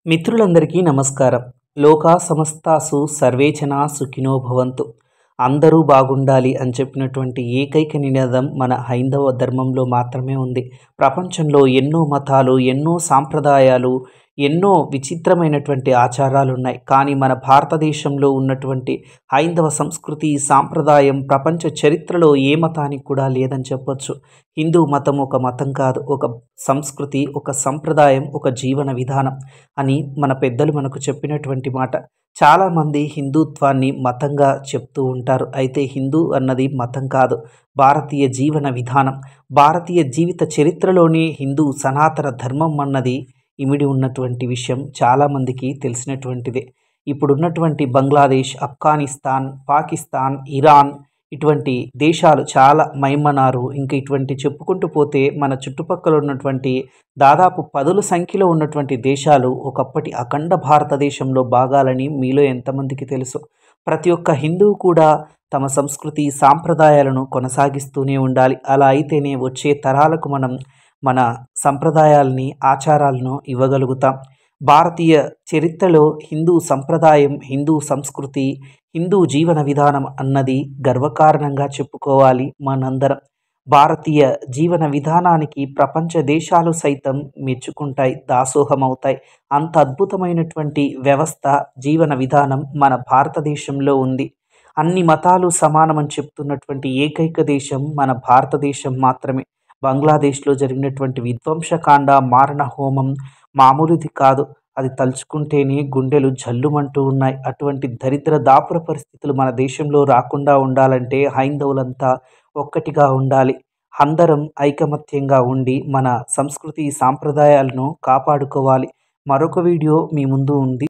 మిత్రులందరికీ నమస్కారం. లోకా సమస్తాసు సర్వే జనా సుఖినో భవంతు. అందరూ బాగుండాలి అని చెప్పినటువంటి ఏకైక నినాదం మన హైందవ ధర్మంలో మాత్రమే ఉంది. ప్రపంచంలో ఎన్నో మతాలు, ఎన్నో సాంప్రదాయాలు, ఎన్నో విచిత్రమైనటువంటి ఆచారాలు ఉన్నాయి. కానీ మన భారతదేశంలో ఉన్నటువంటి హైందవ సంస్కృతి, సాంప్రదాయం ప్రపంచ చరిత్రలో ఏ మతానికి కూడా లేదని చెప్పొచ్చు. హిందూ మతం ఒక మతం కాదు, ఒక సంస్కృతి, ఒక సంప్రదాయం, ఒక జీవన విధానం అని మన పెద్దలు మనకు చెప్పినటువంటి మాట. చాలామంది హిందుత్వాన్ని మతంగా చెప్తూ ఉంటారు. అయితే హిందూ అన్నది మతం కాదు, భారతీయ జీవన విధానం. భారతీయ జీవిత చరిత్రలోనే హిందూ సనాతన ధర్మం అన్నది ఇమిడి ఉన్నటువంటి విషయం చాలామందికి తెలిసినటువంటిదే. ఇప్పుడున్నటువంటి బంగ్లాదేశ్, ఆఫ్ఘనిస్తాన్, పాకిస్తాన్, ఇరాన్ ఇటువంటి దేశాలు చాలా, మయన్మారు, ఇంకా ఇటువంటి చెప్పుకుంటూ పోతే మన చుట్టుపక్కల ఉన్నటువంటి దాదాపు పదుల సంఖ్యలో ఉన్నటువంటి దేశాలు ఒకప్పటి అఖండ భారతదేశంలో భాగాలని మీలో ఎంతమందికి తెలుసు? ప్రతి ఒక్క హిందువు కూడా తమ సంస్కృతి సాంప్రదాయాలను కొనసాగిస్తూనే ఉండాలి. అలా అయితేనే వచ్చే తరాలకు మనం మన సంప్రదాయాల్ని, ఆచారాలను ఇవ్వగలుగుతాం. భారతీయ చరిత్రలో హిందూ సంప్రదాయం, హిందూ సంస్కృతి, హిందూ జీవన విధానం అన్నది గర్వకారణంగా చెప్పుకోవాలి మనందరం. భారతీయ జీవన విధానానికి ప్రపంచ దేశాలు సైతం మెచ్చుకుంటాయి, దాసోహమవుతాయి. అంత అద్భుతమైనటువంటి వ్యవస్థ, జీవన విధానం మన భారతదేశంలో ఉంది. అన్ని మతాలు సమానమని చెప్తున్నటువంటి ఏకైక దేశం మన భారతదేశం మాత్రమే. బంగ్లాదేశ్లో జరిగినటువంటి విధ్వంసకాండ, మారణ హోమం మామూలుది కాదు. అది తలుచుకుంటేనే గుండెలు జల్లుమంటూ ఉన్నాయి. అటువంటి దరిద్ర దాపుర పరిస్థితులు మన దేశంలో రాకుండా ఉండాలంటే హైందవులంతా ఒక్కటిగా ఉండాలి. అందరం ఐకమత్యంగా ఉండి మన సంస్కృతి సాంప్రదాయాలను కాపాడుకోవాలి. మరొక వీడియో మీ ముందు ఉంది.